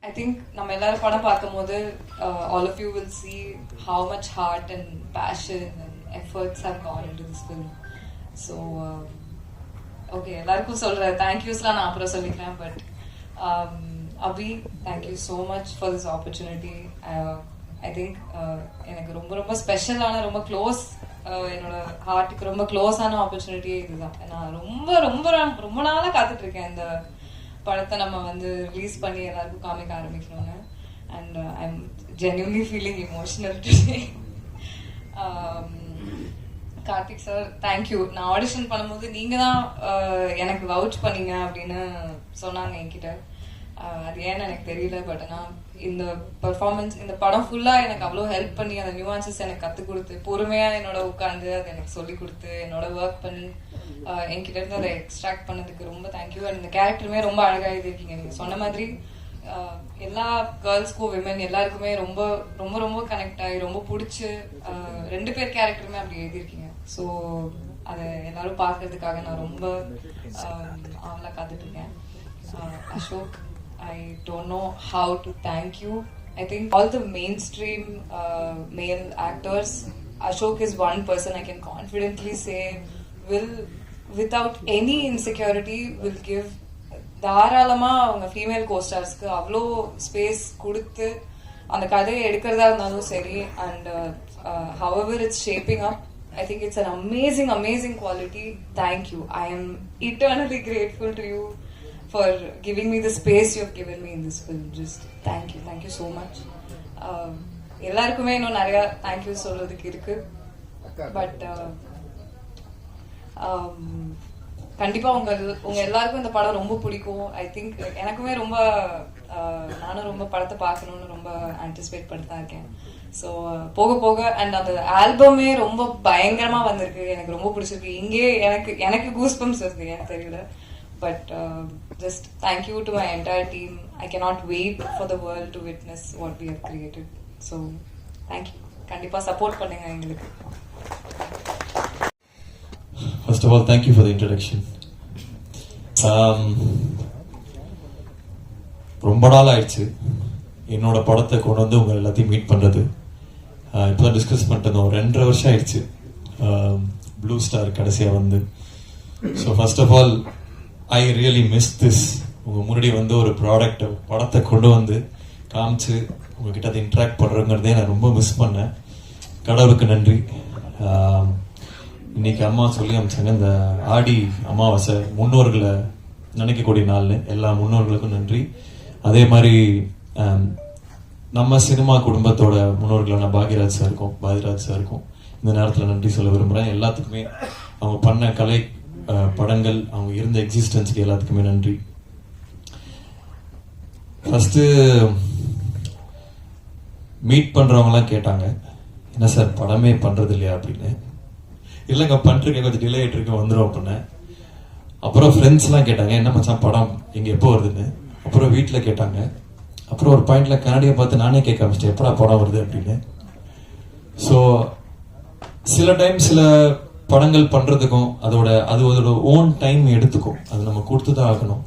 I think நம்ம எல்லாரும் படம் பார்க்கும்போது all of you will see how much heart and passion and efforts have gone into this film. So okay, எல்லாருக்கும் சொல்ற தேங்க்யூஸ்லாம் நான் அப்புறம் சொல்லிக்கிறேன். But Abhi, thank you so much for this opportunity. I think எனக்கு ரொம்ப ரொம்ப ஸ்பெஷலான, ரொம்ப க்ளோஸ், என்னோட ஹார்ட்டுக்கு ரொம்ப க்ளோஸான ஆப்பர்ச்சுனிட்டி இதுதான். நான் ரொம்ப ரொம்ப ரொம்ப நாளாக காத்துட்டு இருக்கேன் இந்த படத்தை நம்ம வந்து ரிலீஸ் பண்ணி எல்லாருக்கும் காமிக்க ஆரம்பிக்கணும்னு. And I am genuinely feeling emotional today. Karthik sir, thank you. நான் ஆடிஷன் பண்ணும்போது நீங்கள் தான் எனக்கு வவுச் பண்ணீங்க அப்படின்னு சொன்னாங்க என்கிட்ட. அது ஏன்னு எனக்கு தெரியல. பட் ஆனால் இந்த பர்ஃபார்மன்ஸ், இந்த படம் ஃபுல்லாக எனக்கு அவ்வளோ ஹெல்ப் பண்ணி அந்த நியூவான்சஸ் எனக்கு கற்றுக் கொடுத்து, பொறுமையாக என்னோட உட்காந்து அதை எனக்கு சொல்லிக் கொடுத்து, என்னோட ஒர்க் பண்ணி என்கிட்ட இருந்து அதை எக்ஸ்ட்ராக்ட் பண்ணதுக்கு ரொம்ப தேங்க்யூ. அண்ட் இந்த கேரக்டருமே ரொம்ப அழகாக எழுதியிருக்கீங்க. நீங்கள் சொன்ன மாதிரி எல்லா கேர்ள்ஸ்க்கும், விமன் எல்லாருக்குமே ரொம்ப ரொம்ப ரொம்ப கனெக்ட் ஆகி ரொம்ப பிடிச்சி 2 பேர் கேரக்டருமே அப்படி எழுதியிருக்கீங்க. ஸோ அதை எல்லாரும் பார்க்கறதுக்காக நான் ரொம்ப ஆவலாக காத்துட்டு இருக்கேன். Ashok, I don't know how to thank you. I think all the mainstream male actors, Ashok is one person I can confidently say will, without any insecurity, will give தாராளமா அவங்க ஃபீமேல் கோஸ்டார்ஸ்க்கு அவ்வளோ ஸ்பேஸ் கொடுத்து அந்த கதையை எடுக்கிறதா இருந்தாலும் சரி. And however it's shaping up, I think it's an amazing quality. Thank you. I am eternally grateful to you for giving me the space you have given me in this film. Just thank you so much. எல்லாருக்குமே இன்னும் நிறைய thank you சொல்றதுக்கு இருக்கு. But கண்டிப்பா உங்க எல்லாருக்கும் இந்த படம் ரொம்ப பிடிக்கும். ஐ திங்க் எனக்குமே ரொம்ப, நானும் ரொம்ப படத்தை பார்க்கணும்னு ரொம்ப ஆன்டிசிபேட் பண்ணிட்டு தான் இருக்கேன். ஸோ போக போக அண்ட் அந்த ஆல்பமே ரொம்ப பயங்கரமா வந்திருக்கு. எனக்கு ரொம்ப பிடிச்சிருக்கு. இங்கே எனக்கு கூஸ் பம்ப்ஸ் வருது, எனக்கு தெரியல. But just thank you to my entire team. I cannot wait for the world to witness what we have created. So thank you. Kandipa support பண்ணுங்க எங்களுக்கு. First of all, thank you for the introduction. ரொம்ப நாள் ஆயிடுச்சு என்னோட படத்தை கொண்டு வந்து உங்க எல்லாத்தையும் மீட் பண்றது. இப்போதான் டிஸ்கஸ் பண்ணிட்டு இருந்தோம். 2.5 வருஷம் ஆயிடுச்சு ப்ளூ ஸ்டார் கடைசியா வந்து. So first of all I really miss this. உங்கள் முன்னாடி வந்து ஒரு படத்தை கொண்டு வந்து காமிச்சு உங்ககிட்ட அதை இன்ட்ராக்ட் பண்ணுறங்கிறதே நான் ரொம்ப மிஸ் பண்ணேன். கடவுளுக்கு நன்றி. இன்னைக்கு அம்மா சொல்லி அமிச்சாங்க, இந்த ஆடி அமாவாசை முன்னோர்களை நினைக்கக்கூடிய நாள்னு. எல்லா முன்னோர்களுக்கும் நன்றி. அதே மாதிரி நம்ம சினிமா குடும்பத்தோட முன்னோர்களான பாக்யராஜ் சாருக்கும் இந்த நேரத்தில் நன்றி சொல்ல விரும்புகிறேன். எல்லாத்துக்குமே அவங்க பண்ண கலை படங்கள், அவங்க இருந்த எக்ஸிஸ்டன்ஸ்க்கு எல்லாத்துக்குமே நன்றி. ஃபர்ஸ்ட் மீட் பண்றவங்கலாம் கேட்டாங்க, என்ன சார் படமே பண்றது இல்லையா அப்படின்னு. இல்லைங்க பண்ணிருக்கேன், கொஞ்சம் டிலே ஆகிட்டு இருக்கேன், வந்துடும் அப்படின்னு. அப்புறம் ஃப்ரெண்ட்ஸ்லாம் கேட்டாங்க, என்ன மச்சான் படம் இங்கே எப்போ வருதுன்னு. அப்புறம் வீட்டில் கேட்டாங்க. அப்புறம் ஒரு பாயிண்ட்ல கண்ணாடியை பார்த்து நானே கேட்க ஆரம்பிச்சிட்டேன், எப்படா படம் வருது அப்படின்னு. ஸோ சில டைம் சில படங்கள் பண்றதுக்கும் அதோட ஓன் டைம் எடுத்துக்கும். அது நம்ம கொடுத்துதான் ஆகணும்.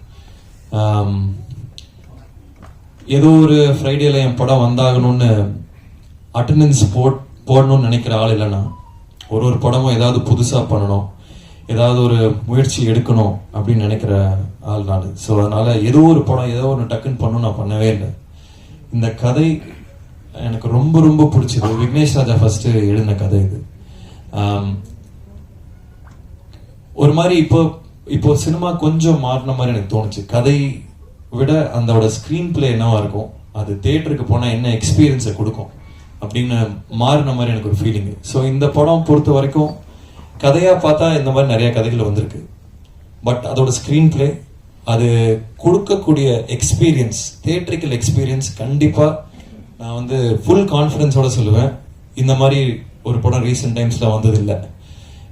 ஏதோ ஒரு ஃப்ரைடேல என் படம் வந்தாகணும்னு அட்டெண்டன்ஸ் போடணும்னு நினைக்கிற ஆள் இல்லைன்னா, ஒரு படமும் ஏதாவது புதுசா பண்ணணும், ஏதாவது ஒரு முயற்சி எடுக்கணும் அப்படின்னு நினைக்கிற ஆள் நான். ஸோ அதனால ஏதோ ஒரு படம் ஏதோ ஒன்று டக்குன்னு பண்ணணும் நான் பண்ணவே இல்லை. இந்த கதை எனக்கு ரொம்ப ரொம்ப பிடிச்சது. விக்னேஷ் ராஜா ஃபர்ஸ்ட் எழுதின கதை இது. ஒரு மாதிரி இப்போ சினிமா கொஞ்சம் மாறின மாதிரி எனக்கு தோணுச்சு. கதை விட அதோட ஸ்கிரீன் பிளே என்னவா இருக்கும், அது தியேட்டருக்கு போனா என்ன எக்ஸ்பீரியன்ஸை கொடுக்கும் அப்படின்னு மாறின மாதிரி எனக்கு ஒரு ஃபீலிங். ஸோ இந்த படம் பொறுத்த வரைக்கும் கதையா பார்த்தா இந்த மாதிரி நிறைய கதைகள் வந்திருக்கு. பட் அதோட ஸ்கிரீன் பிளே, அது கொடுக்கக்கூடிய எக்ஸ்பீரியன்ஸ், தியேட்டரிக்கல் எக்ஸ்பீரியன்ஸ், கண்டிப்பா நான் வந்து ஃபுல் கான்ஃபிடன்ஸோட சொல்லுவேன், இந்த மாதிரி ஒரு படம் ரீசெண்ட் டைம்ஸ்ல வந்தது இல்லை.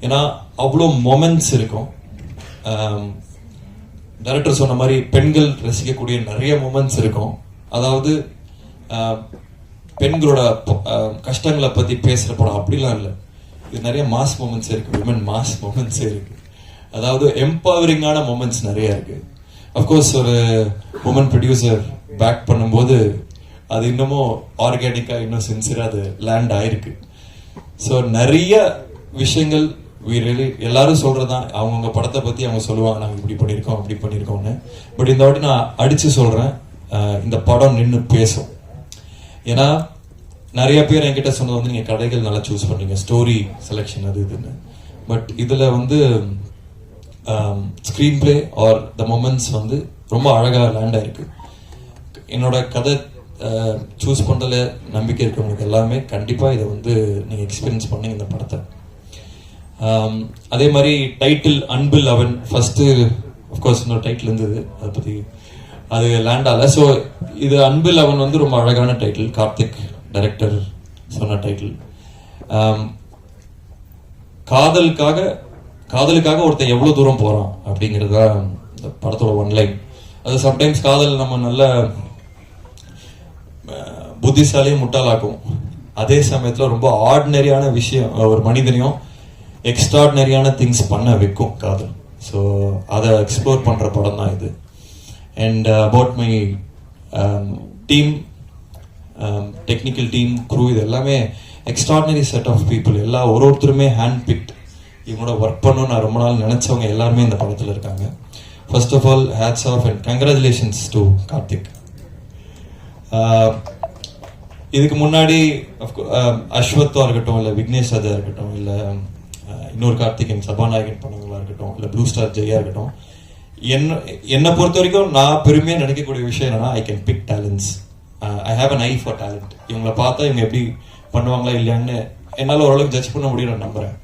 ஏன்னா அவ்வளோ மொமெண்ட்ஸ் இருக்கும். டைரக்டர் சொன்ன மாதிரி பெண்கள் ரசிக்கக்கூடிய நிறைய மொமெண்ட்ஸ் இருக்கும். அதாவது பெண்களோட கஷ்டங்களை பத்தி பேசுற படம் அப்படிலாம் இல்லை. இது நிறைய மாஸ் மொமெண்ட்ஸ் இருக்கு, விமன் மாஸ் மொமெண்ட்ஸ் இருக்கு. அதாவது எம்பவரிங்கான மொமெண்ட்ஸ் நிறைய இருக்கு. அஃப்கோர்ஸ் ஒரு உமன் ப்ரொடியூசர் பேக் பண்ணும்போது அது இன்னமும் ஆர்கானிக்காக இன்னும் சின்சியராக அது லேண்ட் ஆயிருக்கு. ஸோ நிறைய விஷயங்கள் எல்லாரும் சொல்றதுதான், அவங்கவுங்க படத்தை பத்தி அவங்க சொல்லுவாங்க, நாங்கள் இப்படி பண்ணியிருக்கோம் அப்படி பண்ணியிருக்கோம்னு. பட் இந்த வாட்டி நான் அடிச்சு சொல்றேன், இந்த படம் நின்று பேசும். ஏன்னா நிறைய பேர் என்கிட்ட சொன்னது வந்து நீங்க கதைகள் நல்லா சூஸ் பண்ணீங்க, ஸ்டோரி செலெக்ஷன் அது இதுன்னு. பட் இதுல வந்து screen play R the moments வந்து ரொம்ப அழகாக லேண்ட் ஆயிருக்கு. என்னோட கதை சூஸ் பண்ணுறதுல நம்பிக்கை இருக்கிறவங்களுக்கு எல்லாமே கண்டிப்பாக இதை வந்து நீங்கள் எக்ஸ்பீரியன்ஸ் பண்ணீங்க இந்த படத்தை. அதே மாதிரி டைட்டில் அன்பில் அவன் ஃபர்ஸ்ட் அஃப்கோர்ஸ் இன்னொரு டைட்டில் இருந்தது, அதை பற்றி அது லேண்ட் ஆகல. ஸோ இது அன்பில் அவன் வந்து ரொம்ப அழகான டைட்டில், கார்த்திக் டைரக்டர் சொன்ன டைட்டில். காதலுக்காக ஒருத்தன் எவ்வளவு தூரம் போறான் அப்படிங்கிறது தான் இந்த படத்தோட ஒன்லைன். அது சம்டைம்ஸ் காதல் நம்ம நல்ல புத்திசாலியும் முட்டாளாக்கும், அதே சமயத்துல ரொம்ப ஆர்டினரியான விஷயம் ஒரு மனிதனையும் எக்ஸ்ட்ராடினரியான திங்ஸ் பண்ண வைக்கும் காதல். ஸோ அதை எக்ஸ்ப்ளோர் பண்ற படம் தான் இது. And about my team, technical team, crew, இது எல்லாமே எக்ஸ்ட்ராடினரி செட் ஆஃப் பீப்புள். ஒருத்தருமே ஹேண்ட் பிக்ட். இவங்களோட ஒர்க் பண்ணணும்னு நான் ரொம்ப நாள் நினைச்சவங்க எல்லாருமே இந்த படத்தில் இருக்காங்க. First of all hats off and congratulations to Karthik. இதுக்கு முன்னாடி அஸ்வத்தா இருக்கட்டும், இல்லை விக்னேஷ் ராஜா இருக்கட்டும், இல்லை இன்னொரு கார்த்திகன் சபாநாயகன் பண்ணவங்களா இருக்கட்டும், இல்லை ப்ளூ ஸ்டார் ஜெயா இருக்கட்டும், என்னை பொறுத்த வரைக்கும் நான் பெருமையாக நினைக்கக்கூடிய விஷயம் என்னன்னா, I can big talents. I have an I for talent. இவங்களை பார்த்தா இவங்க எப்படி பண்ணுவாங்களா இல்லையான்னு என்னால் ஓரளவுக்கு ஜட்ஜ் பண்ண முடியும் நான் நம்புறேன்.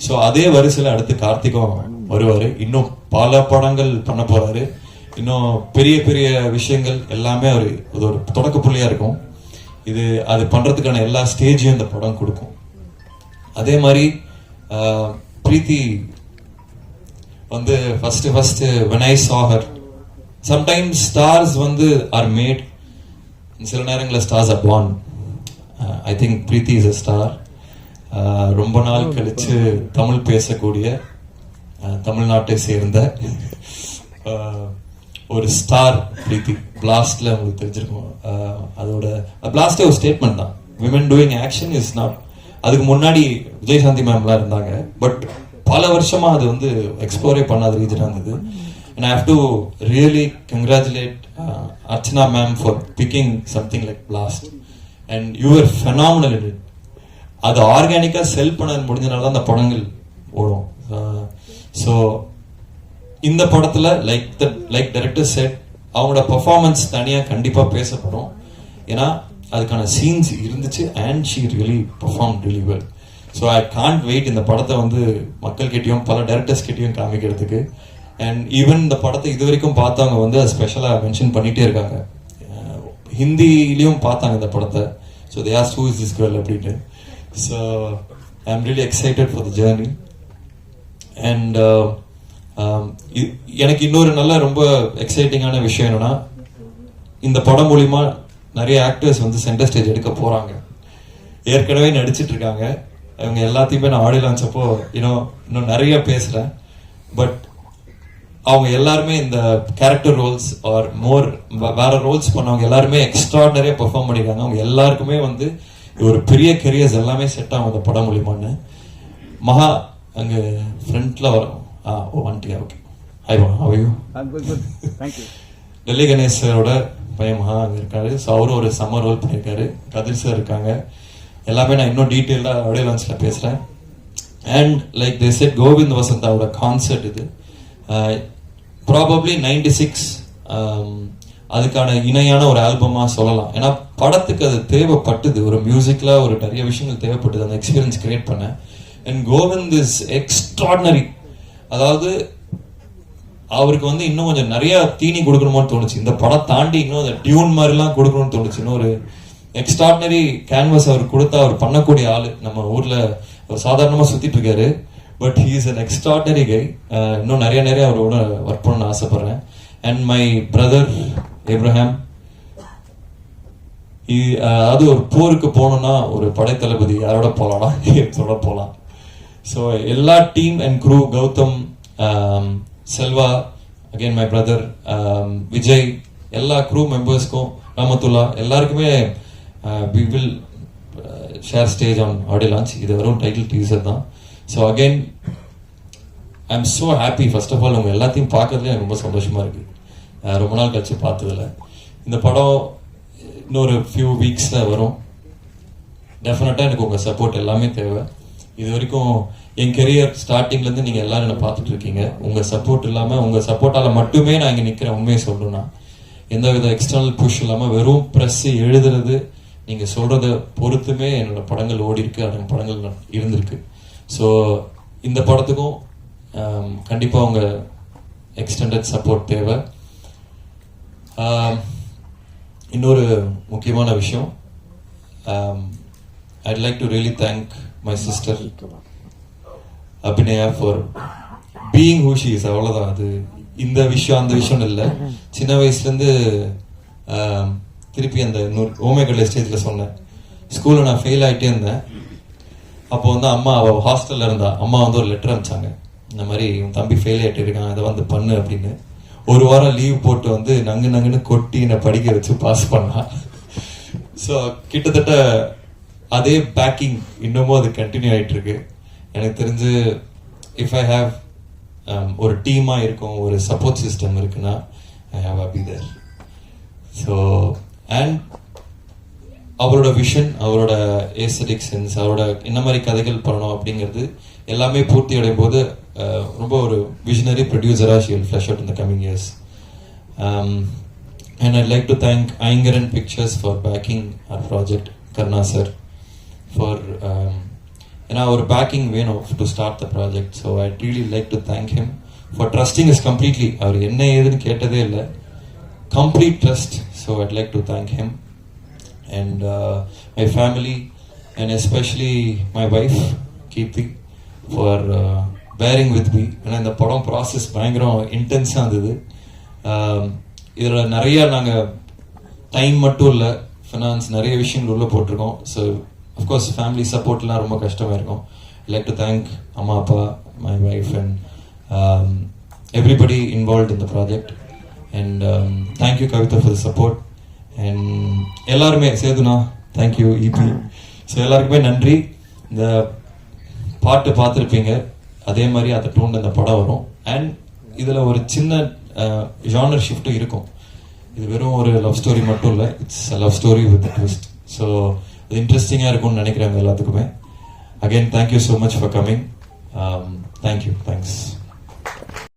ஸோ அதே வரிசையில் அடுத்து கார்த்திகம் வருவார். இன்னும் பல படங்கள் பண்ண போறாரு. இன்னும் பெரிய பெரிய விஷயங்கள் எல்லாமே அவர் அது ஒரு தொடக்க புள்ளியா இருக்கும். அது பண்றதுக்கான எல்லா ஸ்டேஜையும் இந்த படம் கொடுக்கும். அதே மாதிரி பிரீத்தி வந்து first when I saw her, sometimes stars வந்து are made, சில நேரங்களில் stars are born. I think Preethi is a star. ரொம்ப நாள் கழிச்சு தமிழ் பேசக்கூடிய தமிழ்நாட்டை சேர்ந்த ஒரு ஸ்டார் பிரீத்தி. பிளாஸ்ட்ல உங்களுக்கு தெரிஞ்சிருக்கும், அதோட பிளாஸ்டே ஒரு ஸ்டேட்மெண்ட் தான், women doing action is not. அதுக்கு முன்னாடி விஜயசாந்தி மேம்லாம் இருந்தாங்க, பட் பல வருஷமா அது வந்து எக்ஸ்ப்ளோரே பண்ணாத ரீஜனாக இருந்தது. And I have to really congratulate Archana ma'am for picking something like Blast, and you were phenomenal in it. அது ஆர்கானிக்கா செல் பண்ண முடிஞ்சனால தான் அந்த படங்கள் ஓடும். ஸோ இந்த படத்துல லைக் டைரக்டர் செட், அவங்களோட பெர்ஃபார்மன்ஸ் தனியா கண்டிப்பா பேசப்படும். ஏன்னா அதுக்கான சீன்ஸ் இருந்துச்சு, and she really perform really well. So I can't wait இந்த படத்தை வந்து மக்கள் கிட்டயும் பல டைரக்டர்ஸ் கிட்டயும் காமிக்கிறதுக்கு. அண்ட் ஈவன் இந்த படத்தை இது வரைக்கும் பார்த்தவங்க வந்து ஸ்பெஷலாக மென்ஷன் பண்ணிட்டே இருக்காங்க. ஹிந்திலையும் பார்த்தாங்க இந்த படத்தை. So they asked who is this girl அப்படின்ட்டு. So I'm really excited for the journey. And எனக்கு இன்னொரு நல்ல ரொம்ப எக்ஸைட்டிங்கான விஷயம் என்னன்னா, இந்த படம் மூலியமா நிறைய ஆக்டர்ஸ் வந்து சென்டர் ஸ்டேஜ் எடுக்க போறாங்க. ஏற்கனவே நடிச்சிட்டு இருக்காங்க. அவங்க எல்லாத்தையுமே நான் ஆடியோ லான்ச் அப்போ இன்னும் நிறைய பேசுறேன். பட் அவங்க எல்லாருமே இந்த கேரக்டர் ரோல்ஸ் ஆர் மோர் வேற ரோல்ஸ் பண்ணவங்க எல்லாருமே எக்ஸ்ட்ராடினரியா பெர்ஃபார்ம் பண்ணிருக்காங்க. அவங்க எல்லாருக்குமே வந்து ஒரு பெரிய கெரியர்ஸ் எல்லாமே செட் ஆகும் இந்த படம் மூலியமான்னு. மகா அங்க ஃப்ரண்ட்ல வரும். வந்துட்டியா? ஓகே. ஹாய் மகா, how are you? Thank you. Delhi Ganesh சாரோட பையன் மகா அங்கே இருக்காரு. ஸோ அவரும் ஒரு சம்மர் ரோல் பண்ணியிருக்காரு. கதிர் சார் இருக்காங்க. எல்லாமே நான் இன்னும் டீட்டெயிலாக ஆடியோ லான்ச்சில் பேசுகிறேன். And like they said, Govind வசந்தாவோட கான்சர்ட் இது. ப்ராபப்ளி 96 அதுக்கான இணையான ஒரு ஆல்பமா சொல்லலாம். ஏன்னா படத்துக்கு அது தேவைப்பட்டது, ஒரு மியூசிக்ல ஒரு நிறைய விஷயங்கள் தேவைப்பட்டது, அந்த எக்ஸ்பீரியன்ஸ் கிரியேட் பண்ண. And Kovind is extraordinary. அதாவது அவருக்கு வந்து இன்னும் கொஞ்சம் நிறைய தீனி கொடுக்கணுமோன்னு தோணுச்சு. இந்த படம் தாண்டி இன்னும் அந்த டியூன் மாதிரிலாம் கொடுக்கணும்னு தோணுச்சு. இன்னும் ஒரு எக்ஸ்ட்ராடினரி கேன்வாஸ் அவர் கொடுத்தா அவர் பண்ணக்கூடிய ஆளு. நம்ம ஊர்ல சாதாரணமா சுத்திட்டு இருக்காரு, but he is an extraordinary guy. இன்னும் நிறைய அவரோட ஒர்க் பண்ணணும்னு ஆசைப்படுறேன். அண்ட் மை பிரதர் ஏப்ரஹாம், அது ஒரு போருக்கு போகணும்னா ஒரு படைத்தளபதி யாரோட போலாம்னா இதோட போகலாம். ஸோ எல்லா team and crew, Gautham, Selva, again my brother Vijay, எல்லா க்ரூ மெம்பர்ஸ்க்கும், ராமத்துல்லா எல்லாருக்குமே we will share stage on audio launch. இது வரும் டைட்டில் டீசர் தான். So again I am so happy. First of all உங்கள் எல்லாத்தையும் பார்க்கறதுல எனக்கு ரொம்ப சந்தோஷமா இருக்கு. ரொம்ப நாள் கழிச்சு பார்த்ததில்ல. இந்த படம் இன்னொரு ஃபியூ வீக்ஸில் வரும். டெஃபினட்டாக எனக்கு உங்கள் சப்போர்ட் எல்லாமே தேவை. இது வரைக்கும் என் கெரியர் ஸ்டார்டிங்லேருந்து நீங்கள் எல்லாரும் என்னை பார்த்துட்டு இருக்கீங்க. உங்கள் சப்போர்ட் இல்லாமல், உங்கள் சப்போர்ட்டால் மட்டுமே நான் இங்கே நிற்கிறேன். உண்மையை சொல்லணும்னா எந்த வித எக்ஸ்டர்னல் புஷ் இல்லாமல் வெறும் ப்ரெஸ் எழுதுறது, நீங்கள் சொல்கிறத பொறுத்துமே என்னோட படங்கள் ஓடி இருக்கு, அந்த படங்கள் இருந்திருக்கு. ஸோ இந்த படத்துக்கும் கண்டிப்பாக உங்கள் எக்ஸ்டெண்டட் சப்போர்ட் தேவை. இன்னொரு முக்கியமான விஷயம், I'd like to really thank my sister Abhinaya for being who she is. அவ்வளோதான். அது இந்த விஷயம் அந்த விஷயம் இல்லை. சின்ன வயசுலேருந்து திருப்பி அந்த ஓமேகல்ல ஸ்டேஜில் சொன்னேன். ஸ்கூலில் நான் ஃபெயில் ஆகிட்டே இருந்தேன். அப்போ வந்து அம்மா, அவள் ஹாஸ்டலில் இருந்தா, அம்மா வந்து ஒரு லெட்டர் அனுப்பிச்சாங்க, இந்த மாதிரி உன் தம்பி ஃபெயில் ஆகிட்டு இருக்கான், இதை வந்து பண்ணு அப்படின்னு. ஒரு வாரம் லீவ் போட்டு வந்து நங்குன்னு கொட்டி என்னை படிக்க வச்சு பாஸ் பண்ணான். ஸோ கிட்டத்தட்ட அதே பேக்கிங் இன்னமும் அது கண்டினியூ ஆகிட்டு இருக்கு. எனக்கு தெரிஞ்சு இஃப் ஐ ஹாவ் ஒரு டீமாக இருக்கும், ஒரு சப்போர்ட் சிஸ்டம் இருக்குன்னா I have a be there. So and அவரோட விஷன், அவரோட ஏஸ்தட்டிக் சென்ஸ், அவரோட என்ன மாதிரி கதைகள் பண்ணணும் அப்படிங்கிறது எல்லாமே பூர்த்தி அடையும் போது ரொம்ப ஒரு விஷனரி ப்ரொடியூசராக she will flush out in the coming years. And I'd like to thank Ayngaran pictures for backing our project, Karna sir for ஏன்னா ஒரு பேக்கிங் வேணும் to start the project. So I really like to thank him for trusting is completely. அவர் என்ன ஏதுன்னு கேட்டதே இல்லை, complete trust. So I'd like to thank him. And my family, and especially my wife Keerthi, for bearing with me. ஏன்னா இந்த படம் process பயங்கரம் இன்டென்ஸாக இருந்தது. இதில் நிறைய நாங்கள் டைம் மட்டும் இல்லை, ஃபினான்ஸ் நிறைய விஷயங்கள் உள்ளே போட்டிருக்கோம். ஸோ அஃப்கோர்ஸ் ஃபேமிலி சப்போர்ட்லாம் ரொம்ப கஷ்டமாக இருக்கும். ஐ லைக் டு தேங்க் அம்மா, அப்பா, my wife and everybody involved in the project. And thank you Kavitha for the support. And எல்லாருமே சேதுனா, தேங்க்யூ இபி. ஸோ எல்லாருக்குமே நன்றி. இந்த பாட்டு பார்த்துருப்பீங்க, அதே மாதிரி அதை டோன் இந்த படம் வரும். அண்ட் இதில் ஒரு சின்ன ஜானர் ஷிஃப்ட்டும் இருக்கும். இது வெறும் ஒரு லவ் ஸ்டோரி மட்டும் இல்லை, it's love story with twist. So இது இன்ட்ரெஸ்டிங்காக இருக்கும்னு நினைக்கிறேன் எல்லாத்துக்குமே. Again thank you so much for coming. Thank you, thanks.